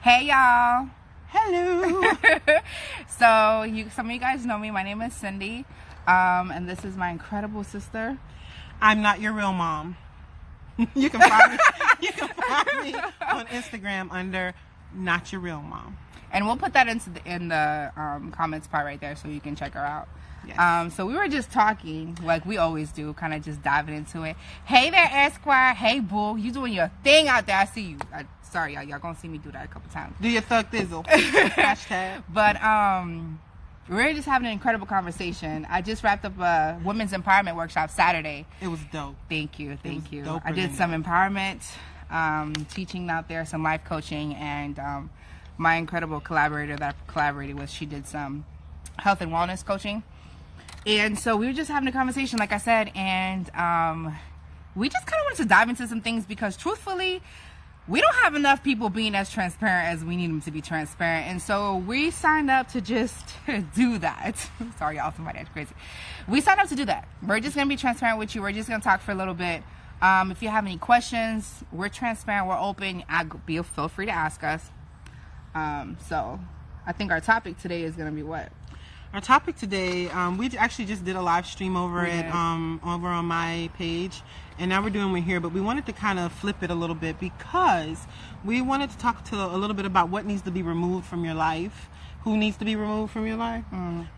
Hey y'all. Hello. So some of you guys know me. My name is Cindy, and this is my incredible sister. I'm not your real mom. You can find me. You can find me on Instagram under Not Your Real Mom. And we'll put that in the comments part right there so you can check her out. Yes. So we were just talking like we always do, kind of just diving into it. Hey there, Esquire. Hey, boo. You doing your thing out there. I see you. Sorry, y'all gonna see me do that a couple times. Do your thug thizzle. Hashtag. But we're just having an incredible conversation. I just wrapped up a women's empowerment workshop Saturday. It was dope. Thank you. Dope. I did some empowerment, teaching out there, some life coaching, and my incredible collaborator that I collaborated with, she did some health and wellness coaching. And so we were just having a conversation, like I said, and we just kind of wanted to dive into some things because truthfully, we don't have enough people being as transparent as we need them to be transparent. And so we signed up to just do that. Sorry, y'all, somebody that's crazy. We signed up to do that. We're just going to be transparent with you. We're just going to talk for a little bit. If you have any questions, we're transparent. We're open. Feel free to ask us. So I think our topic today is going to be what? Our topic today, we actually just did a live stream over over on my page, and now we're doing one here, but we wanted to kind of flip it a little bit because we wanted to talk a little bit about what needs to be removed from your life, who needs to be removed from your life,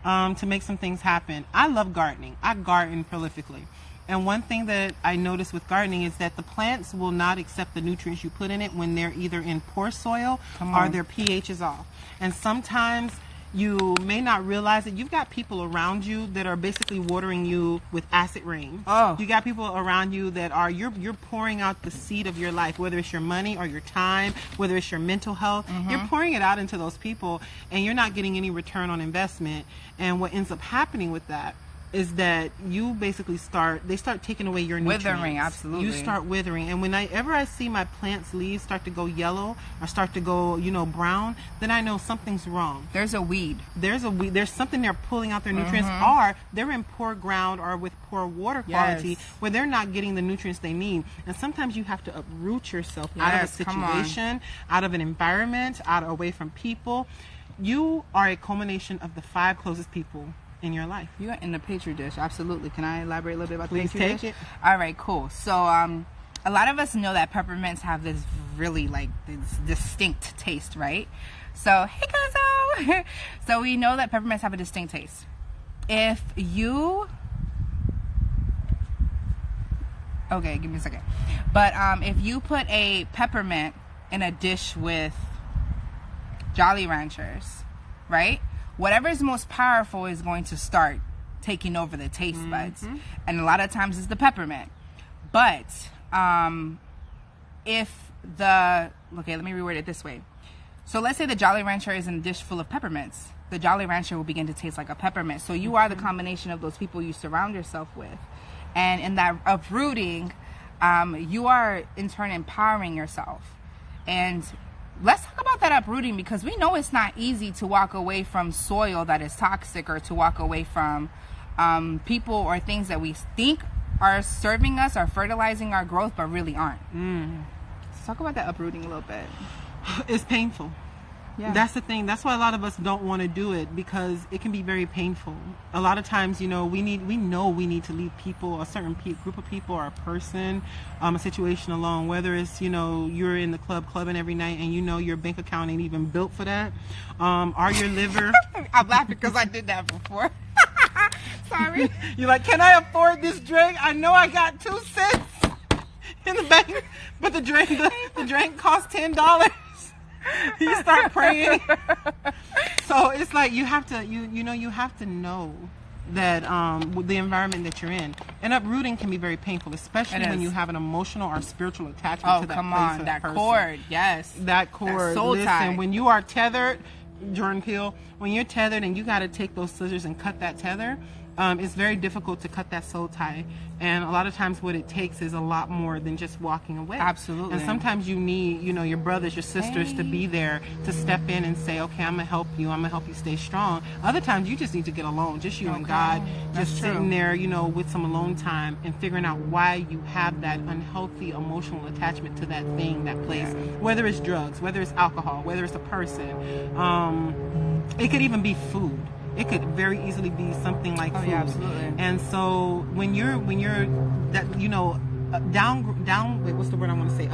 to make some things happen. I love gardening. I garden prolifically. And one thing that I noticed with gardening is that the plants will not accept the nutrients you put in it when they're either in poor soil or their pH is off. And sometimes you may not realize that you've got people around you that are basically watering you with acid rain. Oh. You got people around you that are, you're pouring out the seed of your life, whether it's your money or your time, whether it's your mental health. You're pouring it out into those people and you're not getting any return on investment. And what ends up happening with that is that you basically they start taking away your nutrients. Withering, absolutely. You start withering. And whenever I see my plants' leaves start to go yellow or start to go, brown, then I know something's wrong. There's a weed. There's something they're pulling out their nutrients, or they're in poor ground or with poor water quality where they're not getting the nutrients they need. And sometimes you have to uproot yourself out of a situation, out of an environment, away from people. You are a culmination of the 5 closest people in your life. You are in the petri dish, absolutely. Can I elaborate a little bit about the Please petri take dish? it. All right, cool. So a lot of us know that peppermints have this really this distinct taste, right? So hey, Cuzzo. So we know that peppermints have a distinct taste. Okay, give me a second. But if you put a peppermint in a dish with Jolly Ranchers, right? Whatever is most powerful is going to start taking over the taste buds. And a lot of times it's the peppermint. But let me reword it this way. So let's say the Jolly Rancher is in a dish full of peppermints. The Jolly Rancher will begin to taste like a peppermint. So you are the combination of those people you surround yourself with. And in that uprooting, you are in turn empowering yourself. And let's talk about that uprooting because we know it's not easy to walk away from soil that is toxic or to walk away from people or things that we think are serving us or fertilizing our growth but really aren't. Let's talk about that uprooting a little bit. It's painful. Yeah. That's the thing. That's why a lot of us don't want to do it because it can be very painful. A lot of times, we know we need to leave people, a certain group of people or a person, a situation alone, whether it's, you're in the clubbing every night and your bank account ain't even built for that, or your liver. I'm laughing because I did that before. Sorry. You're like, can I afford this drink? I know I got 2 cents in the bank, but the drink costs $10. You start praying. So it's like you have to know that the environment that you're in. And uprooting can be very painful, especially when you have an emotional or spiritual attachment to that place or that person. Cord, yes. That cord. That soul tie. When you are tethered, Jordan Peele, when you're tethered and you got to take those scissors and cut that tether, it's very difficult to cut that soul tie. And a lot of times what it takes is a lot more than just walking away. Absolutely. And sometimes you need, your brothers, your sisters to be there to step in and say, okay, I'm going to help you. I'm going to help you stay strong. Other times you just need to get alone, just you and God, just sitting there, with some alone time and figuring out why you have that unhealthy emotional attachment to that thing, that place, whether it's drugs, whether it's alcohol, whether it's a person. It could even be food. It could very easily be something like food. Yeah, absolutely. And so when you're that what's the word I want to say?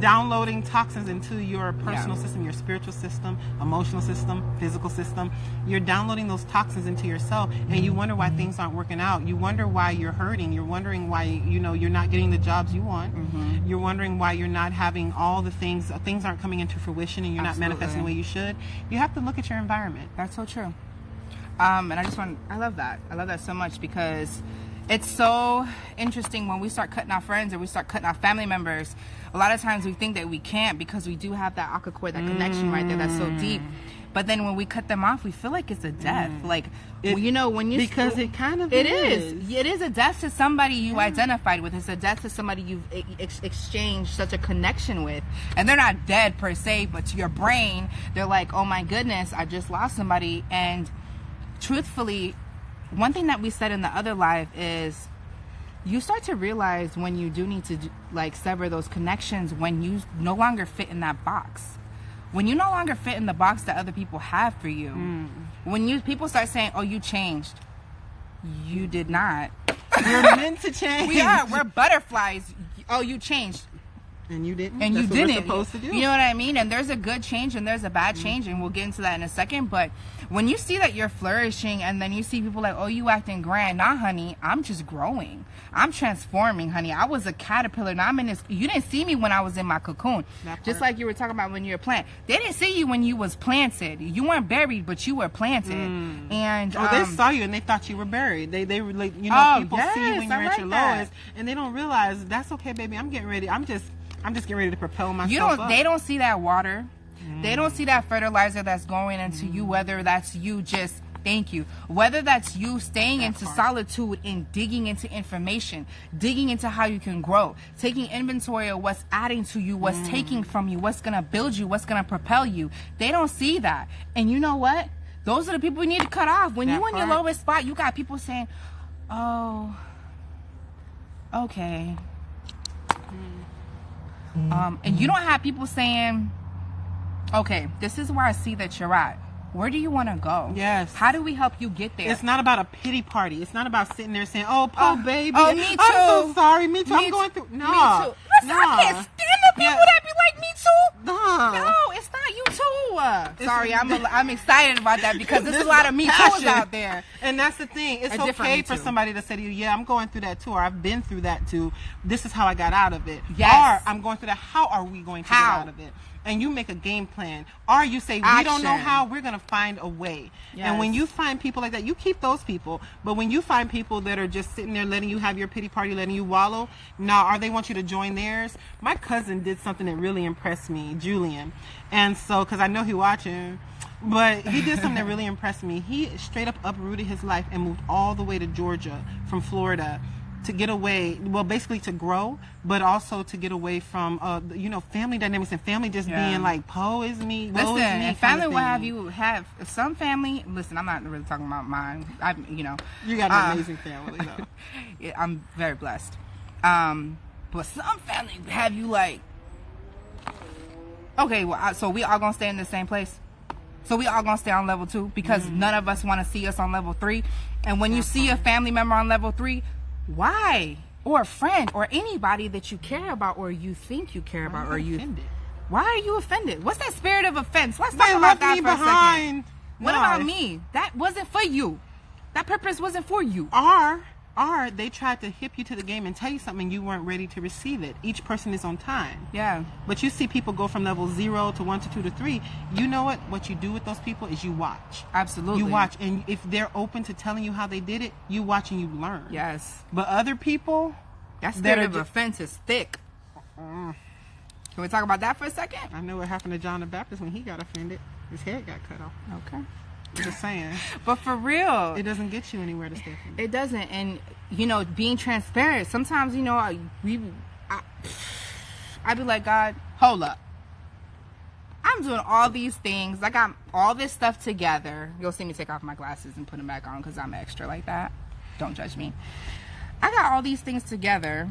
Downloading toxins into your personal system, your spiritual system, emotional system, physical system. You're downloading those toxins into yourself, and you wonder why things aren't working out. You wonder why you're hurting. You're wondering why you're not getting the jobs you want. Mm-hmm. You're wondering why you're not having all the things aren't coming into fruition, and you're not manifesting the way you should. You have to look at your environment. That's so true. And I love that. I love that so much, because it's so interesting when we start cutting our friends or we start cutting our family members. A lot of times we think that we can't, because we do have that aqua cord, that connection right there that's so deep. But then when we cut them off, we feel like it's a death. Like, when you... Because it kind of is. It is a death to somebody you identified with. It's a death to somebody you've exchanged such a connection with. And they're not dead per se, but to your brain, they're like, oh my goodness, I just lost somebody. And truthfully, one thing that we said in the other live is you start to realize when you do need to sever those connections, when you no longer fit in that box, when you no longer fit in the box that other people have for you. When people start saying, oh, you changed. You did not. We're meant to change. We're butterflies. Oh, you changed. And you didn't. And That's you didn't. What we're supposed to do. You know what I mean? And there's a good change and there's a bad change, and we'll get into that in a second. But when you see that you're flourishing, and then you see people like, oh, you acting grand. Nah, honey, I'm just growing. I'm transforming, honey. I was a caterpillar. Now I'm in this. You didn't see me when I was in my cocoon. Just like you were talking about when you're a plant. They didn't see you when you was planted. You weren't buried, but you were planted. And they saw you and they thought you were buried. They were like, people see you when you're at your lowest, and they don't realize that's okay, baby. I'm getting ready. I'm just getting ready to propel myself up. They don't see that water. They don't see that fertilizer that's going into you, whether that's you just, thank you, whether that's you staying into solitude and digging into information, digging into how you can grow, taking inventory of what's adding to you, what's taking from you, what's going to build you, what's going to propel you. They don't see that. And you know what? Those are the people you need to cut off. When you're in your lowest spot, you got people saying, oh, okay. And you don't have people saying, okay, this is where I see that you're at. Where do you want to go? Yes. How do we help you get there? It's not about a pity party. It's not about sitting there saying, oh, poor baby. Oh, me too. I'm so sorry. Me too. I'm going through. No. Me too. Listen, I can't stand the people that be like, me too. No, it's not you too. Sorry, I'm excited about that, because there's a lot of me too's out there. And that's the thing. It's okay for somebody to say to you, yeah, I'm going through that too, or I've been through that too. This is how I got out of it. Yes. Or I'm going through that. How are we going to get out of it? And you make a game plan. Or you say, we don't know how, we're going to find a way. Yes. And when you find people like that, you keep those people. But when you find people that are just sitting there letting you have your pity party, letting you wallow, or they want you to join theirs. My cousin did something that really impressed me, Julian. And so, because I know he's watching, but he did something that really impressed me. He straight up uprooted his life and moved all the way to Georgia from Florida to get away, well, basically to grow, but also to get away from, family dynamics and family just being like, Poe is me, woe is me. And family will have some family. Listen, I'm not really talking about mine. You got an amazing family, though. Yeah, I'm very blessed. But some family have you like, okay, well, so we all gonna stay in the same place. So we all gonna stay on level 2 because none of us want to see us on level 3. And when you see a family member on level 3, why? Or a friend or anybody that you care about or you think you care about, or you offended. Why are you offended? What's that spirit of offense? Let's talk about that for a second. What about me? That wasn't for you. That purpose wasn't for you. Or they tried to hip you to the game and tell you something, you weren't ready to receive it. Each person is on time. Yeah. But you see people go from level 0 to 1 to 2 to 3. You know what? What you do with those people is you watch. Absolutely. You watch. And if they're open to telling you how they did it, you watch and you learn. Yes. But other people... That spirit of offense is thick. Can we talk about that for a second? I know what happened to John the Baptist when he got offended. His head got cut off. Okay. Just saying. But for real, it doesn't get you anywhere to stay from. It doesn't. And, you know, being transparent, sometimes, you know, I'd be like, God, hold up. I'm doing all these things. I got all this stuff together. You'll see me take off my glasses and put them back on because I'm extra like that. Don't judge me. I got all these things together.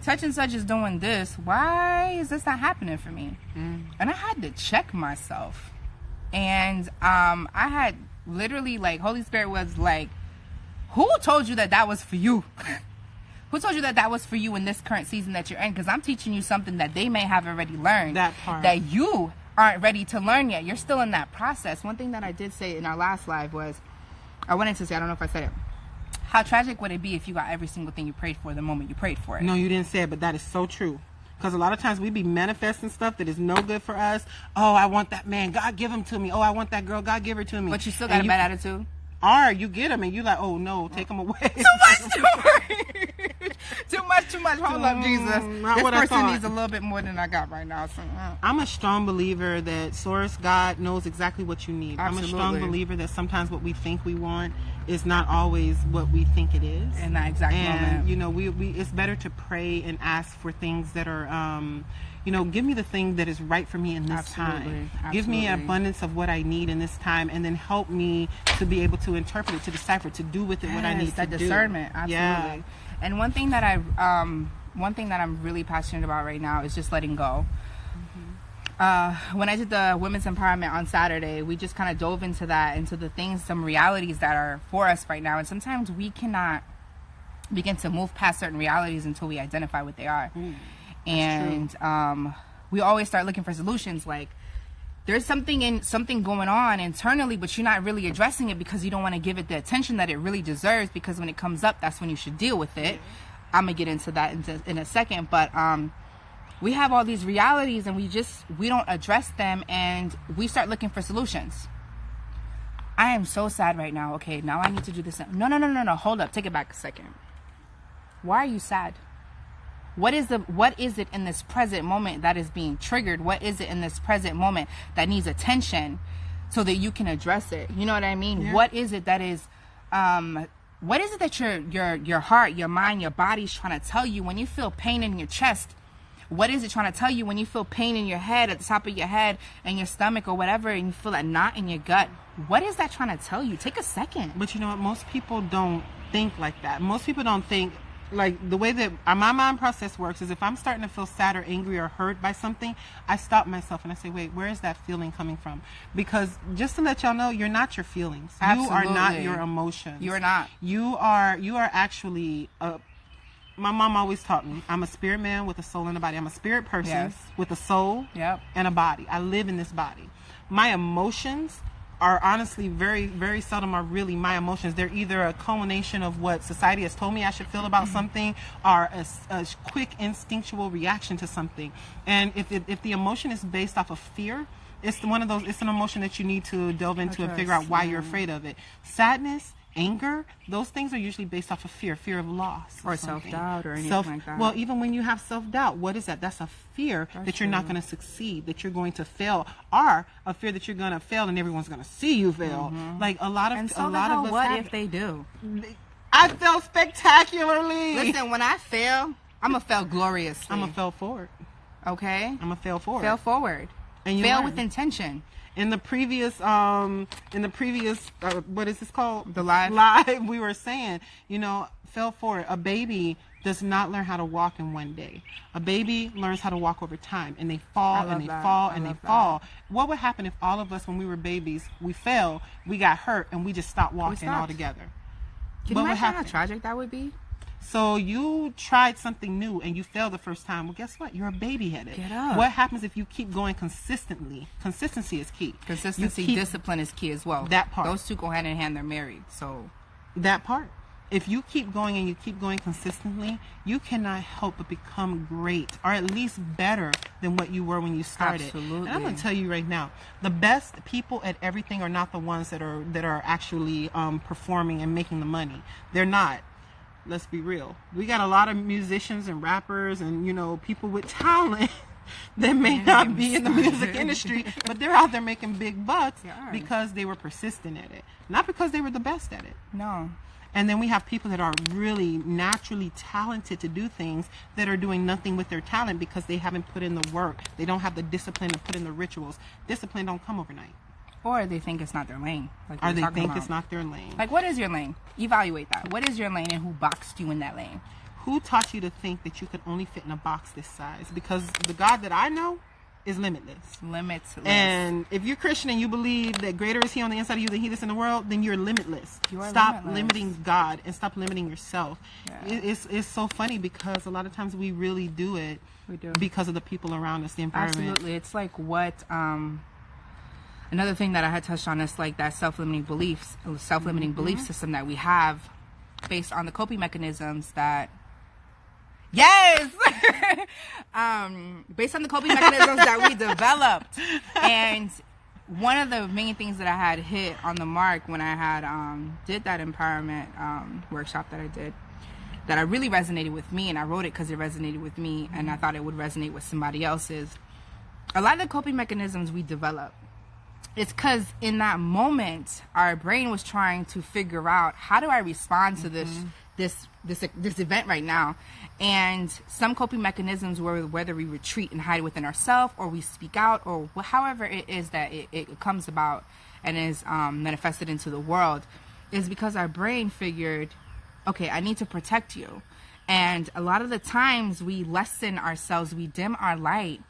Such and such is doing this. Why is this not happening for me? And I had to check myself. And I had literally, like, Holy Spirit was like, who told you that that was for you? Who told you that that was for you in this current season that you're in? Because I'm teaching you something that they may have already learned. That part. That you aren't ready to learn yet. You're still in that process. One thing that I did say in our last live was, I wanted to say, I don't know if I said it, how tragic would it be if you got every single thing you prayed for the moment you prayed for it? No, you didn't say it, but that is so true. Because a lot of times we be manifesting stuff that is no good for us. Oh, I want that man. God, give him to me. Oh, I want that girl. God, give her to me. But you still got a bad attitude. Or you get them and you like, oh no, take them away. Too much. Hold up, Jesus. Not this what I person thought. needs a little bit more than I got right now. So, I'm a strong believer that Source God knows exactly what you need. Absolutely. I'm a strong believer that sometimes what we think we want is not always what we think it is. In that exact moment. You know, we it's better to pray and ask for things that are you know, give me the thing that is right for me in this time. Give me abundance of what I need in this time, and then help me to be able to interpret it, to decipher, to do with it what I need to do. That discernment, absolutely. Yeah. And one thing that I'm really passionate about right now is just letting go. When I did the women's empowerment on Saturday, we just kind of dove into that, into the things, some realities that are for us right now, and sometimes we cannot begin to move past certain realities until we identify what they are. And we always start looking for solutions, like there's something going on internally, but you're not really addressing it because you don't want to give it the attention that it really deserves, because when it comes up, that's when you should deal with it. I'm gonna get into that in a second, but we have all these realities and we don't address them, and we start looking for solutions. I am so sad right now. Okay, now I need to do this. No, hold up, take it back a second. Why are you sad? What is it in this present moment that is being triggered? What is it in this present moment that needs attention so that you can address it? You know what I mean? Yeah. What is it that your heart, your mind, your body's trying to tell you when you feel pain in your chest? What is it trying to tell you when you feel pain in your head, at the top of your head, and your stomach or whatever, and you feel that knot in your gut? What is that trying to tell you? Take a second. But you know what? Most people don't think like that. Most people don't think. Like, the way that my mind process works is if I'm starting to feel sad or angry or hurt by something, I stop myself and I say, wait, where is that feeling coming from? Because just to let y'all know, you're not your feelings. Absolutely. You are not your emotions. You are not. You are actually my mom always taught me, I'm a spirit man with a soul and a body. I'm a spirit person with a soul and a body. I live in this body. My emotions are honestly very, very seldom are really my emotions. They're either a culmination of what society has told me I should feel about something, or a quick instinctual reaction to something. And if the emotion is based off of fear, it's one of those. It's an emotion that you need to delve into and figure out why you're afraid of it. Sadness, anger, those things are usually based off of fear of loss, or self-doubt, or anything like that. Well, even when you have self-doubt, what is that? That's a fear that you're not going to succeed, that you're going to fail, or a fear that you're going to fail and everyone's going to see you fail. Like a lot of us. What if they do? I fail spectacularly. Listen, when I fail, I'm gonna fail gloriously. I'm gonna fail forward. Okay. I'm gonna fail forward. Fail forward. And you fail learn. With intention. In the previous, what is this called? The live. We were saying, fail forward. A baby does not learn how to walk in one day. A baby learns how to walk over time, and they fall and they fall and they fall. What would happen if all of us, when we were babies, we fell, we got hurt, and we just stopped walking altogether? Can you imagine how tragic that would be? So you tried something new and you failed the first time. Well, guess what? You're a baby headed. Get up. What happens if you keep going consistently? Consistency is key. Discipline is key as well. That part. Those two go hand in hand. They're married. So that part. If you keep going and you keep going consistently, you cannot help but become great, or at least better than what you were when you started. Absolutely. And I'm going to tell you right now, the best people at everything are not the ones that are actually performing and making the money. They're not. Let's be real. We got a lot of musicians and rappers and, people with talent that may not be in the music industry, but they're out there making big bucks because they were persistent at it, not because they were the best at it. No. And then we have people that are really naturally talented to do things that are doing nothing with their talent because they haven't put in the work. They don't have the discipline to put in the rituals. Discipline don't come overnight. Or they think it's not their lane. Or they think it's not their lane. Like, what is your lane? Evaluate that. What is your lane and who boxed you in that lane? Who taught you to think that you could only fit in a box this size? Because the God that I know is limitless. Limitless. And if you're Christian and you believe that greater is He on the inside of you than He is in the world, then you're limitless. Stop limiting God and stop limiting yourself. Yeah. It's so funny because a lot of times we really do it because of the people around us, the environment. Absolutely. It's like what... Another thing that I had touched on is like that self-limiting belief system that we have based on the coping mechanisms that, based on the coping mechanisms that we developed. And one of the main things that I had hit on the mark when I had did that empowerment workshop that I did, that I really resonated with me, and I wrote it because it resonated with me and I thought it would resonate with somebody else, is a lot of the coping mechanisms we develop, it's because in that moment, our brain was trying to figure out, how do I respond to this event right now? And some coping mechanisms were whether we retreat and hide within ourselves, or we speak out, or however it is that it comes about and is manifested into the world, is because our brain figured, okay, I need to protect you. And a lot of the times we lessen ourselves, we dim our light,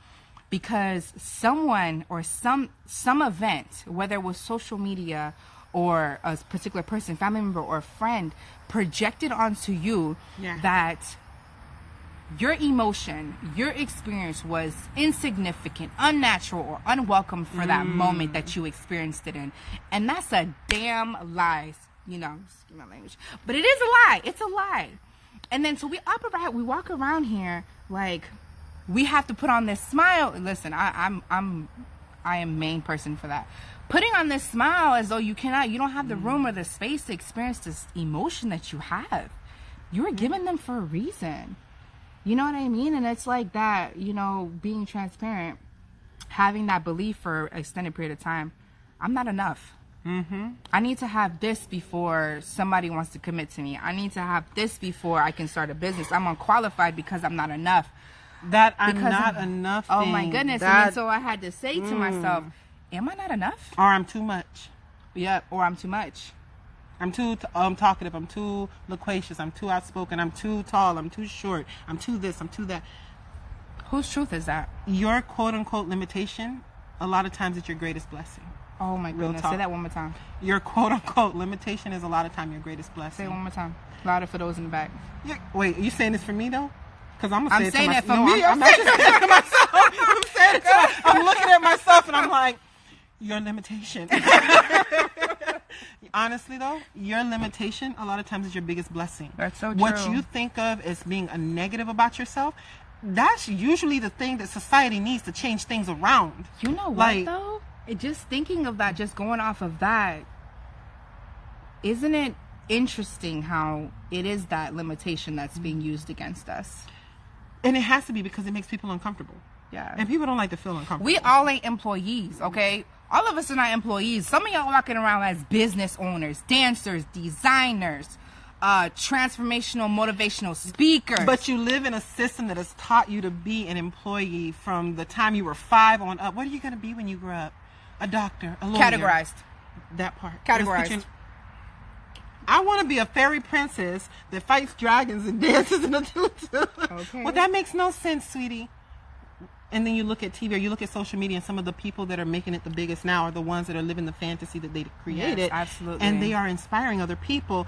because someone or some event, whether it was social media or a particular person, family member or friend, projected onto you that your emotion, your experience was insignificant, unnatural, or unwelcome for that moment that you experienced it in. And that's a damn lie. You know, excuse my language. But it is a lie. It's a lie. And then so we walk around here like, we have to put on this smile. Listen, I am main person for that. Putting on this smile as though you don't have the room or the space to experience this emotion that you have. You were given them for a reason. You know what I mean? And it's like that, you know, being transparent, having that belief for an extended period of time. I'm not enough. I need to have this before somebody wants to commit to me. I need to have this before I can start a business. I'm unqualified because I'm not enough. That I'm not enough thing. Oh my goodness. And then so I had to say to myself, am I not enough? Or I'm too much. Yep, or I'm too much. I'm too talkative. I'm too loquacious. I'm too outspoken. I'm too tall. I'm too short. I'm too this. I'm too that. Whose truth is that? Your quote-unquote limitation, a lot of times it's your greatest blessing. Oh my goodness. Say that one more time. Your quote-unquote limitation is a lot of time your greatest blessing. Say it one more time. Louder for those in the back. Wait, you saying this for me though? Because I'm saying it for me. I'm not just saying it to myself. I'm saying it to myself. I'm looking at myself and I'm like, your limitation. Honestly though, your limitation a lot of times is your biggest blessing. That's so true. What you think of as being a negative about yourself, that's usually the thing that society needs to change things around. You know what though? Just thinking of that, just going off of that, isn't it interesting how it is that limitation that's being used against us? And it has to be because it makes people uncomfortable. Yeah. And people don't like to feel uncomfortable. We all ain't employees, okay? All of us are not employees. Some of y'all walking around as business owners, dancers, designers, transformational, motivational speakers. But you live in a system that has taught you to be an employee from the time you were 5 on up. What are you going to be when you grow up? A doctor, a lawyer. Categorized. That part. Categorized. I want to be a fairy princess that fights dragons and dances in a tutu. Okay. Well, that makes no sense, sweetie. And then you look at TV or you look at social media, and some of the people that are making it the biggest now are the ones that are living the fantasy that they created. Yes, absolutely. And they are inspiring other people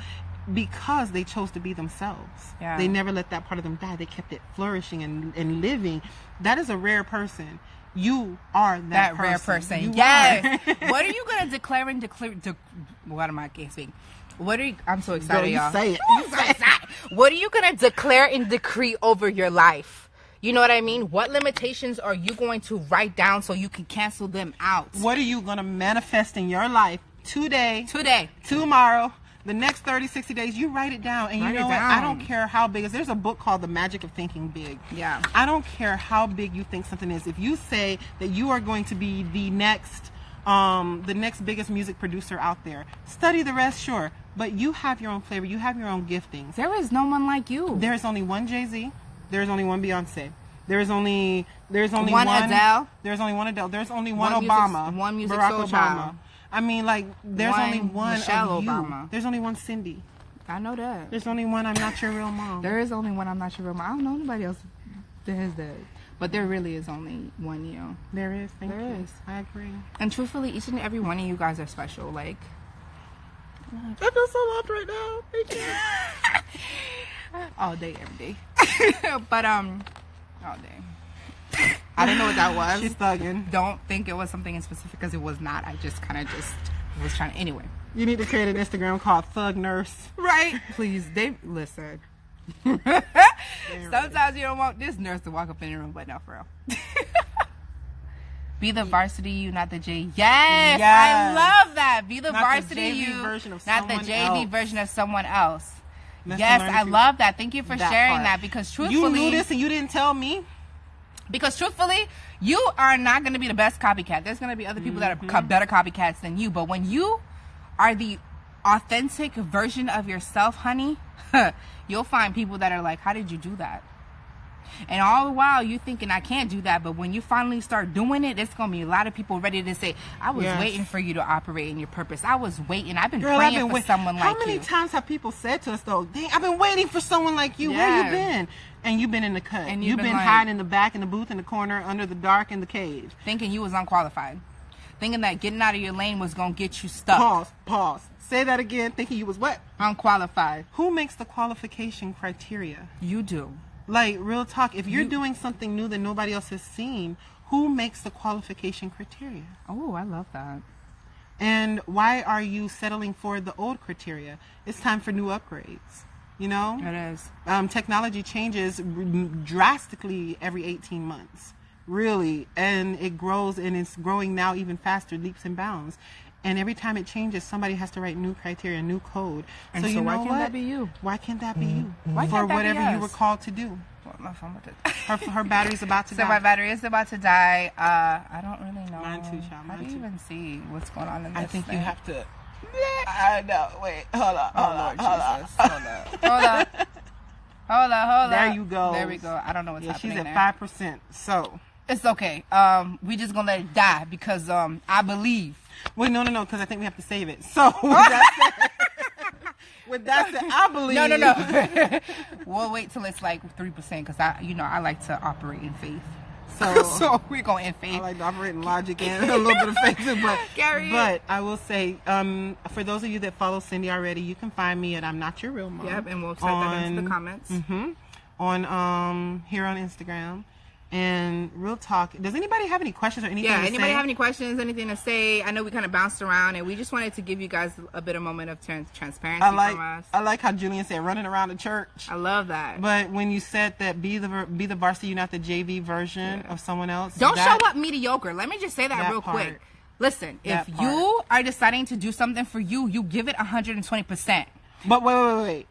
because they chose to be themselves. Yeah. They never let that part of them die. They kept it flourishing and living. That is a rare person. You are that rare person. You yes. What are you going to declare and declare? What am I saying? What are you? I'm so excited, y'all. Say it. I'm so excited. What are you going to declare and decree over your life? You know what I mean? What limitations are you going to write down so you can cancel them out? What are you going to manifest in your life today, tomorrow, The next 30, 60 days, you write it down. And you Write it know what? down. I don't care how big. There's a book called The Magic of Thinking Big. Yeah. I don't care how big you think something is. If you say that you are going to be the next biggest music producer out there, study the rest, sure. But you have your own flavor. You have your own giftings. There is no one like you. There's only one Jay-Z. There's only one Beyonce. There's only one Adele. There's only one Adele. There's only one One Obama. one music Barack soul Obama. child. I mean, like, there's One only one Michelle of you. Obama. There's only one Cindy. I know that. There's only one I'm not your real mom. There is only one I'm not sure about. I don't know anybody else that has that. But there really is only one you. There is. Thank you. There is. I agree. And truthfully, each and every one of you guys are special. Like, I feel so loved right now. Thank you. all day, every day. But, all day. I didn't know what that was. She's thugging. Don't think it was something in specific because it was not. I just kind of was trying to. Anyway. You need to create an Instagram called Thug Nurse. Right. Please, listen. Sometimes you don't want this nurse to walk up in the room, but no, for real. Be the varsity you, not the J. Yes, I love that. Be the Not varsity the JV you, version of not the someone JV else. version of someone else. Lesson Yes, learned I if you- love that. Thank you for that sharing part. that because You truthfully, knew this and you didn't tell me. because truthfully, you are not going to be the best copycat. There's going to be other people that are better copycats than you. But when you are the authentic version of yourself, honey, you'll find people that are like, how did you do that? And all the while you thinking I can't do that, but when you finally start doing it, it's gonna be a lot of people ready to say, I was waiting for you to operate in your purpose. I was waiting. I've been praying for someone like you. How many times have people said to us though, dang, I've been waiting for someone like you. Where you been? And you've been in the cut. And you've been like, hiding in the back, in the booth, in the corner, under the dark, in the cave. Thinking you was unqualified. Thinking that getting out of your lane was gonna get you stuck. Pause. Say that again. Thinking you was what? Unqualified. Who makes the qualification criteria? You do. Like, real talk, if you're doing something new that nobody else has seen, who makes the qualification criteria? Oh, I love that. And why are you settling for the old criteria? It's time for new upgrades, you know? It is. Technology changes drastically every 18 months, really, and it grows, and it's growing now even faster, leaps and bounds. And every time it changes, somebody has to write new criteria, new code. And so you know why can't what? that be you? Why can't that be you? Why For can't that be whatever you us? were called to do. What my phone with it? Her battery's about to So die. my battery is about to die. I don't really know. Mine too, child. How Mine do you too. even see what's going on in this I think thing? you have to. I know. Wait. Hold on. Hold on. Hold on. Hold on. There you go. There we go. I don't know what's Yeah, happening she's there. at 5%. So. It's okay. We just gonna let it die because I believe. Wait, no, because I think we have to save it. So with that said, I believe. No. We'll wait till it's like 3% because I like to operate in faith. So we're going in faith. I like to operate in logic and a little bit of faith, but I will say, for those of you that follow Cindy already, you can find me at I'm Not Your Real Mom. Yep, and we'll type that into the comments. On here on Instagram. And real talk, does anybody have any questions or anything to say? Anybody have any questions, anything to say? I know we kind of bounced around, and we just wanted to give you guys a bit of moment of transparency from us. I like how Julian said running around the church. I love that. But when you said that be the varsity, you're not the JV version of someone else. Don't show up mediocre. Let me just say that real quick. Listen, if you are deciding to do something for you, you give it 120%. But wait.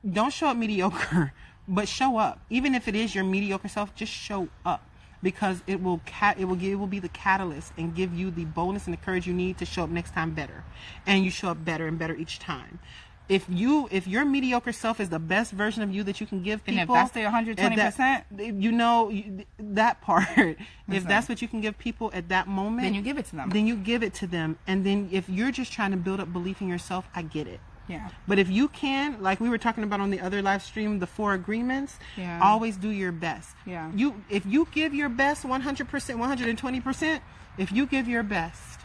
Don't show up mediocre. But show up, even if it is your mediocre self. Just show up, because it will be the catalyst and give you the boldness and the courage you need to show up next time better, and you show up better and better each time. If your mediocre self is the best version of you that you can give people, and if that's the 120%, that part. If that's what you can give people at that moment, then you give it to them. Then you give it to them, and then if you're just trying to build up belief in yourself, I get it. Yeah. But if you can, like we were talking about on the other live stream, the 4 agreements, always do your best. Yeah. If you give your best 100%, 120%, if you give your best,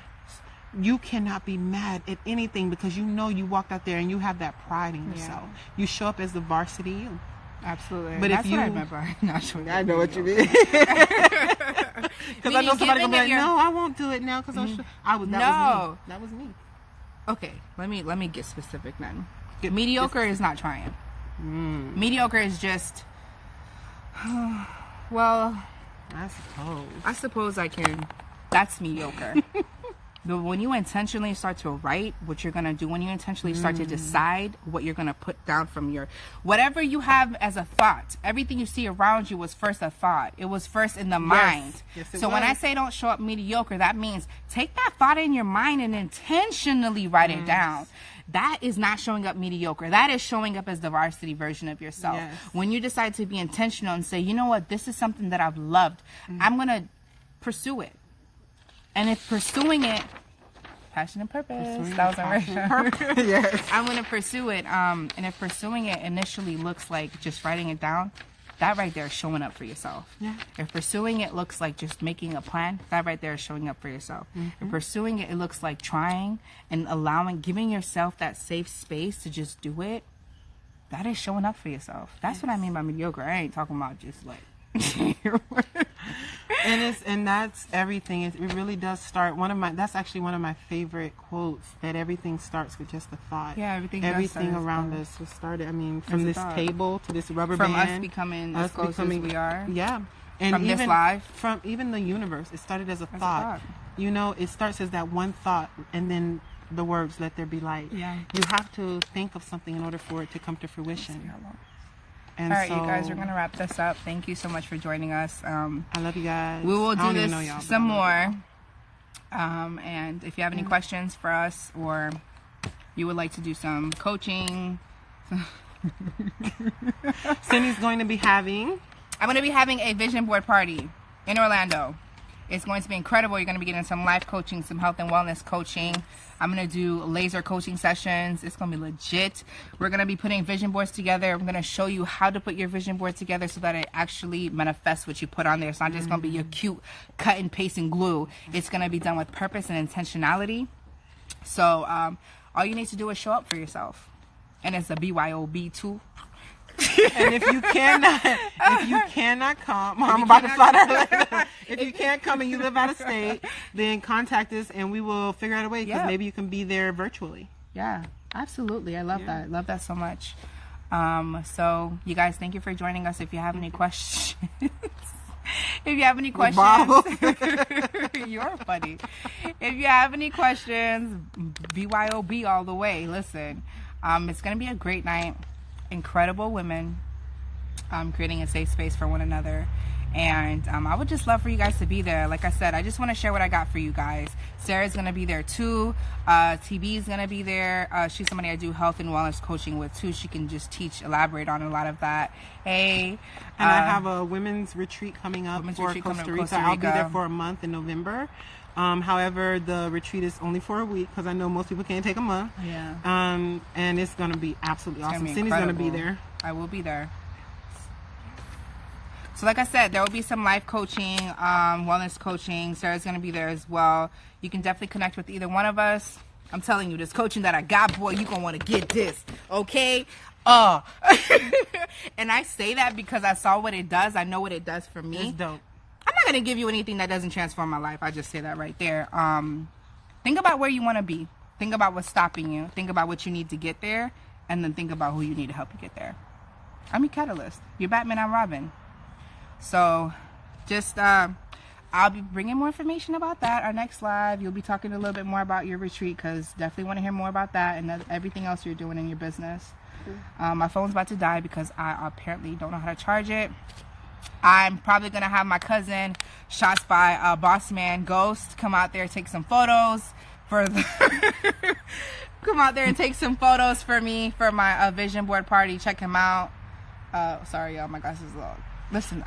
you cannot be mad at anything, because you know you walked out there and you have that pride in yourself. You show up as the varsity. Absolutely. But that's if you, what I remember. Not sure. I know what you mean. Because I know somebody gonna be like, no, I won't do it now because that was me. Okay, let me get specific then. Mediocre is not trying. Mediocre is just, well, I suppose I can. That's mediocre. when you intentionally start to write what you're going to do, when you intentionally start to decide what you're going to put down from your, whatever you have as a thought, everything you see around you was first a thought. It was first in the mind. Yes, so when I say don't show up mediocre, that means take that thought in your mind and intentionally write it down. That is not showing up mediocre. That is showing up as the varsity version of yourself. Yes. When you decide to be intentional and say, you know what, this is something that I've loved. I'm going to pursue it. And if pursuing it, passion and purpose, that was our Yes. I'm going to pursue it. And if pursuing it initially looks like just writing it down, that right there is showing up for yourself. Yeah. If pursuing it looks like just making a plan, that right there is showing up for yourself. If pursuing it, it looks like trying and giving yourself that safe space to just do it, that is showing up for yourself. That's what I mean by mediocre. I ain't talking about just like... and that's everything. It really does start. That's actually one of my favorite quotes, that everything starts with just a thought. Yeah, everything around us was started. I mean, from this table to this rubber band, from us becoming as close as we are. Yeah, and from even this life, from even the universe, it started as a thought. You know, it starts as that one thought, and then the words "Let there be light." Yeah, you have to think of something in order for it to come to fruition. And all right, you guys, we're going to wrap this up. Thank you so much for joining us. I love you guys. We will do this some more. And if you have any questions for us, or you would like to do some coaching. Cindy's going to be having... I'm going to be having a vision board party in Orlando. It's going to be incredible. You're going to be getting some life coaching, some health and wellness coaching. I'm going to do laser coaching sessions. It's going to be legit. We're going to be putting vision boards together. I'm going to show you how to put your vision board together so that it actually manifests what you put on there. It's not just going to be your cute cut and paste and glue. It's going to be done with purpose and intentionality. So all you need to do is show up for yourself. And it's a BYOB too. And if you cannot come, I'm about to fly there. If you can't come and you live out of state, then contact us and we will figure out a way, because maybe you can be there virtually. Yeah, absolutely. I love that. I love that so much. So you guys, thank you for joining us. If you have any questions, you're funny. If you have any questions, BYOB all the way. Listen, it's going to be a great night. Incredible women, creating a safe space for one another. And I would just love for you guys to be there. Like I said, I just want to share what I got for you guys. Sarah's going to be there too. TB is going to be there. She's somebody I do health and wellness coaching with too. She can just elaborate on a lot of that. Hey. And I have a women's retreat coming up for Costa Rica. I'll be there for a month in November. However, the retreat is only for a week, because I know most people can't take a month. Yeah. And it's going to be absolutely awesome. Cindy's going to be there. I will be there. So like I said, there will be some life coaching, wellness coaching. Sarah's going to be there as well. You can definitely connect with either one of us. I'm telling you, this coaching that I got, boy, you're going to want to get this, okay? And I say that because I saw what it does. I know what it does for me. It's dope. I'm not going to give you anything that doesn't transform my life. I just say that right there. Think about where you want to be. Think about what's stopping you. Think about what you need to get there. And then think about who you need to help you get there. I'm your catalyst. You're Batman, I'm Robin. So just I'll be bringing more information about that. Our next live, you'll be talking a little bit more about your retreat, because definitely want to hear more about that and everything else you're doing in your business. My phone's about to die because I apparently don't know how to charge it. I'm probably going to have my cousin, shots by Boss Man Ghost, come out there, take some photos for come out there and take some photos for me for my vision board party. Check him out. Sorry, y'all, my glasses are long. Listen,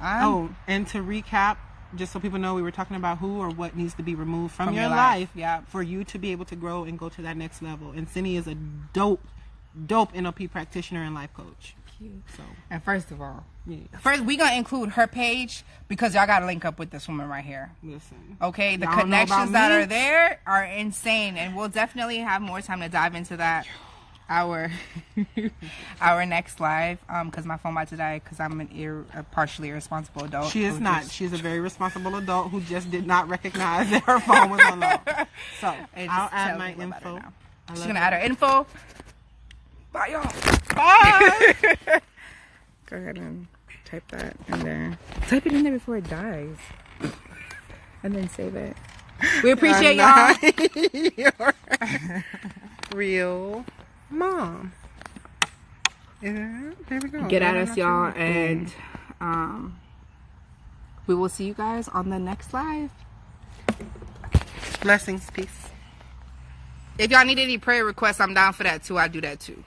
and to recap, just so people know, we were talking about who or what needs to be removed from your life for you to be able to grow and go to that next level. And Cindy is a dope NLP practitioner and life coach. So, and first of all, first we gonna include her page, because y'all gotta link up with this woman right here. Listen, okay, the connections that are there are insane, and we'll definitely have more time to dive into that. Our next live, because my phone about to die, because I'm a partially irresponsible adult. She is not. She's a very responsible adult who just did not recognize that her phone was on low. So I'll add my info. She's gonna add her info. Bye, y'all. Bye. Go ahead and type that in there. Type it in there before it dies. And then save it. We appreciate y'all. Your real mom. There we go. Get at us, y'all, and we will see you guys on the next live. Blessings. Peace. If y'all need any prayer requests, I'm down for that too. I do that too.